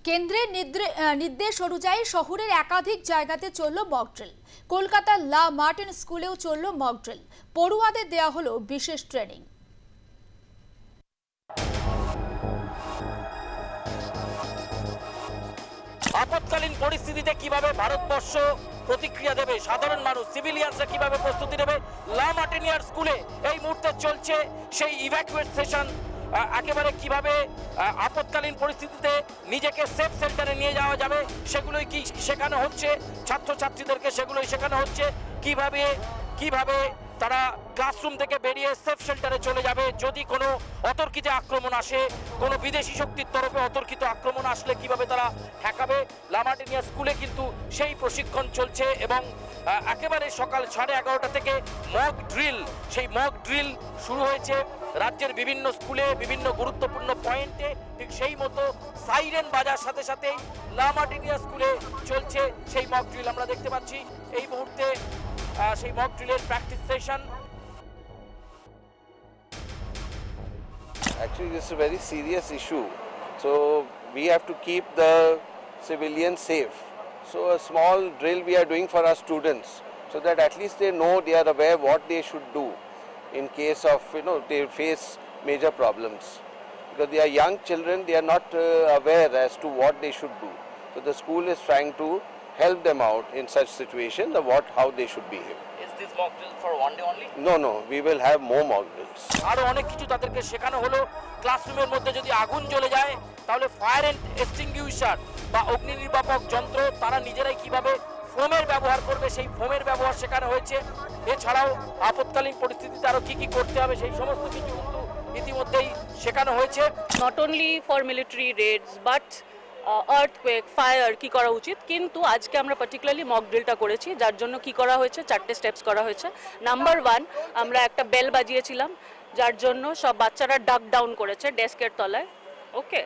কেন্দ্রের নির্দেশ অনুযায়ী শহরের একাধিক জায়গাতে চলল মক ড্রিল। কলকাতার লা মার্টিন স্কুলেও চলল মক ড্রিল। পড়ুয়াদের দেওয়া হলো বিশেষ ট্রেনিং। আপৎকালীন পরিস্থিতিতে কিভাবে ভারতবর্ষ প্রতিক্রিয়া দেবে, সাধারণ মানুষ সিভিলিয়ানসরা কিভাবে প্রস্তুতি নেবে, লা মার্টিনিয়ার স্কুলে এই মুহূর্তে চলছে সেই ইভ্যাকুয়েট সেশন। একেবারে কিভাবে আপৎকালীন পরিস্থিতিতে নিজেকে সেফ সেন্টারে নিয়ে যাওয়া যাবে সেগুলোই কি শেখানো হচ্ছে ছাত্রছাত্রীদেরকে, সেগুলোই শেখানো হচ্ছে কিভাবে তারা ক্লাসরুম থেকে বেরিয়ে সেফ শেল্টারে চলে যাবে যদি কোনো অতর্কিত আক্রমণ আসে, কোনো বিদেশি শক্তির তরফে অতর্কিত আক্রমণ আসলে কিভাবে তারা ঠেকাবে। লা মার্টিনিয়া স্কুলে কিন্তু সেই প্রশিক্ষণ চলছে এবং একেবারে সকাল 11:30 থেকে সেই মক ড্রিল শুরু হয়েছে রাজ্যের বিভিন্ন স্কুলে, বিভিন্ন গুরুত্বপূর্ণ পয়েন্টে। ঠিক সেই মতো সাইরেন বাজার সাথে সাথেই লা মার্টিনিয়া স্কুলে চলছে সেই মক ড্রিল। আমরা দেখতে পাচ্ছি এই মুহূর্তে সেই মক ড্রিলের practice session. Actually, this is a very serious issue. So we have to keep the civilians safe. So a small drill we are doing for our students, so that at least they know, they are aware what they should do in case of, they face major problems. Because they are young children, they are not aware as to what they should do. So the school is trying to help them out in such situations of how they should behave. Is this mock drill for one day only? No, we will have more mock drills. আরো অনেক কিছু তাদেরকে শেখানো হলো। ক্লাসরুমের মধ্যে যদি আগুন জ্বলে যায় তাহলে ফায়ার এক্সটিংগুইশার বা অগ্নি নির্বাপক যন্ত্র তারা নিজেরাই কিভাবে ফোমের ব্যবহার করবে সেই ফোমের ব্যবহার শেখানো হয়েছে। এছাড়াও আপৎকালীন পরিস্থিতিতে আরো কি করতে হবে সেই সমস্ত কিছু কিন্তু ইতিমধ্যেই শেখানো হয়েছে। Not only for military raids but earthquake, fire কি করা উচিত, কিন্তু আজকে আমরা পার্টিকুলারলি মক ড্রিলটা করেছি, যার জন্য কি করা হয়েছে 4টে স্টেপস করা হয়েছে। নাম্বার 1, আমরা একটা বেল বাজিয়েছিলাম, যার জন্য সব বাচ্চারা ডাক ডাউন করেছে ডেস্কের তলায়। ওকে,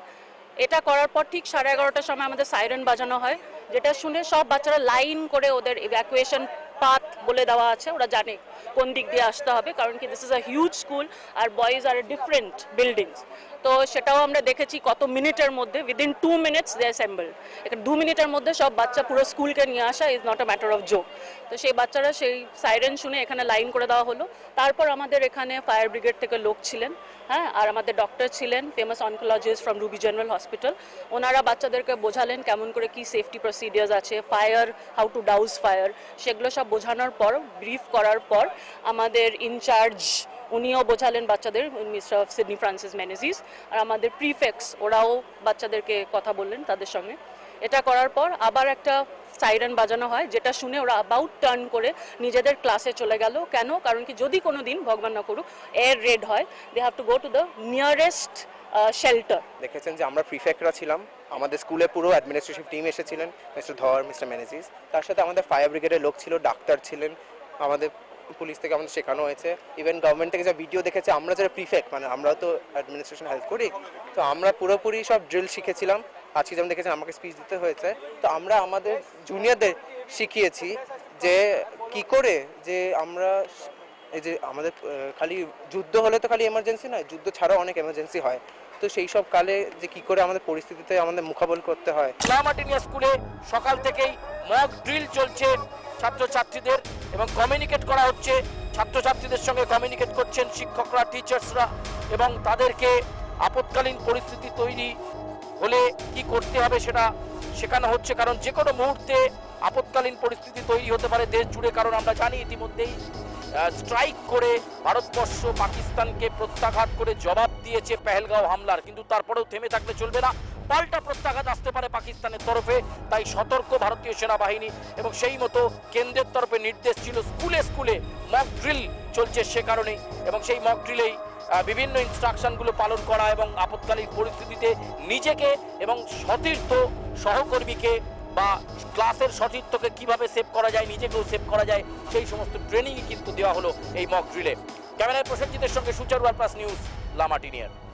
এটা করার পর ঠিক 11:30টার সময় আমাদের সাইরেন বাজানো হয়, যেটা শুনে সব বাচ্চারা লাইন করে ওদের ইভ্যাকুয়েশন পাথ বলে দেওয়া আছে, ওরা জানে কোন দিক দিয়ে আসতে হবে, কারণ কি this is a huge school আর বয়েজ আর ডিফারেন্ট বিল্ডিংস। তো সেটাও আমরা দেখেছি কত মিনিটের মধ্যে, উইদিন 2 minutes দে অ্যাসেম্বল। এখানে 2 মিনিটের মধ্যে সব বাচ্চা পুরো স্কুলকে নিয়ে আসা is not a matter of joke. তো সেই বাচ্চারা সেই সাইরেন শুনে এখানে লাইন করে দেওয়া হলো। তারপর আমাদের এখানে ফায়ার ব্রিগেড থেকে লোক ছিলেন, হ্যাঁ, আর আমাদের ডক্টর ছিলেন, famous oncologist from Ruby general hospital. ওনারা বাচ্চাদেরকে বোঝালেন কেমন করে কি সেফটি প্রসিডিয়ার্স আছে, ফায়ার, হাউ টু ডাউজ ফায়ার, সেগুলো সব বোঝানোর পর, ব্রিফ করার পর আমাদের ইনচার্জ উনিও বোঝালেন বাচ্চাদের, মিস্টার সিডনি ফ্রান্সিস মেনেজিস, আর আমাদের প্রিফেক্টস ওরাও বাচ্চাদেরকে কথা বললেন তাদের সঙ্গে। এটা করার পর আবার একটা সাইরেন বাজানো হয়, যেটা শুনে ওরা অ্যাবাউট টার্ন করে নিজেদের ক্লাসে চলে গেল। কেন? কারণ কি যদি কোনো দিন ভগবান না করুক এয়ার রেড হয়, they have to go to the nearest shelter. দেখেছেন যে আমরা প্রিফেক্টরা ছিলাম, আমাদের স্কুলে পুরো অ্যাডমিনিস্ট্রেটিভ টিম এসেছিলেন, মিস্টার ধর, মিস্টার মেনেজিস, তার সাথে আমাদের ফায়ার ব্রিগেডের লোক ছিল, ডাক্তার ছিলেন, আমাদের পুলিশ থেকে আমাদের শেখানো হয়েছে, ইভেন গভর্নমেন্ট থেকে যা ভিডিও দেখেছে, আমরা যারা প্রিফেক্ট মানে আমরা তো অ্যাডমিনিস্ট্রেশন হেল্প করি, তো আমরা পুরোপুরি সব ড্রিল শিখেছিলাম। আজকে যেমন দেখেছেন আমাকে স্পিচ দিতে হয়েছে, তো আমরা আমাদের জুনিয়রদের শিখিয়েছি যে কি করে যে আমরা এই যে আমাদের খালি যুদ্ধ হলে তো খালি এমার্জেন্সি নয়, যুদ্ধ ছাড়াও অনেক এমার্জেন্সি হয়, তো সেই সব কালে যে কি করে আমাদের পরিস্থিতিতে আমাদের মোকাবিলা করতে হয়। লা মার্টিনিয়া স্কুলে সকাল থেকেই মক ড্রিল চলছে ছাত্রছাত্রীদের, এবং কমিউনিকেট করা হচ্ছে, ছাত্রছাত্রীদের সঙ্গে কমিউনিকেট করছেন শিক্ষকরা, টিচার্সরা, এবং তাদেরকে আপৎকালীন পরিস্থিতি তৈরি হলে কি করতে হবে সেটা শেখানো হচ্ছে। কারণ যে কোনো মুহূর্তে আপৎকালীন পরিস্থিতি তৈরি হতে পারে দেশ জুড়ে, কারণ আমরা জানি ইতিমধ্যেই স্ট্রাইক করে ভারতবর্ষ পাকিস্তানকে প্রত্যাঘাত করে জবাব দিয়েছে পেহেলগাঁও হামলার, কিন্তু তারপরেও থেমে থাকলে চলবে না, পাল্টা প্রত্যাঘাত আসতে পারে পাকিস্তানের তরফে। তাই সতর্ক ভারতীয় সেনাবাহিনী, এবং সেই মতো কেন্দ্রের তরফে নির্দেশ ছিল স্কুলে স্কুলে মক ড্রিল চলছে সে কারণেই, এবং সেই মক ড্রিলেই বিভিন্ন ইনস্ট্রাকশনগুলো পালন করা এবং আপৎকালীন পরিস্থিতিতে নিজেকে এবং সতীর্থ সহকর্মীকে বা ক্লাসের সতীর্থকে কিভাবে সেভ করা যায়, নিজেকেও সেভ করা যায়, সেই সমস্ত ট্রেনিংই কিন্তু দেওয়া হলো এই মক ড্রিলে। ক্যামেরায় প্রসেনজিতের সঙ্গে সুচারু আর প্লাস নিউজ, লা মার্টিনিয়ার।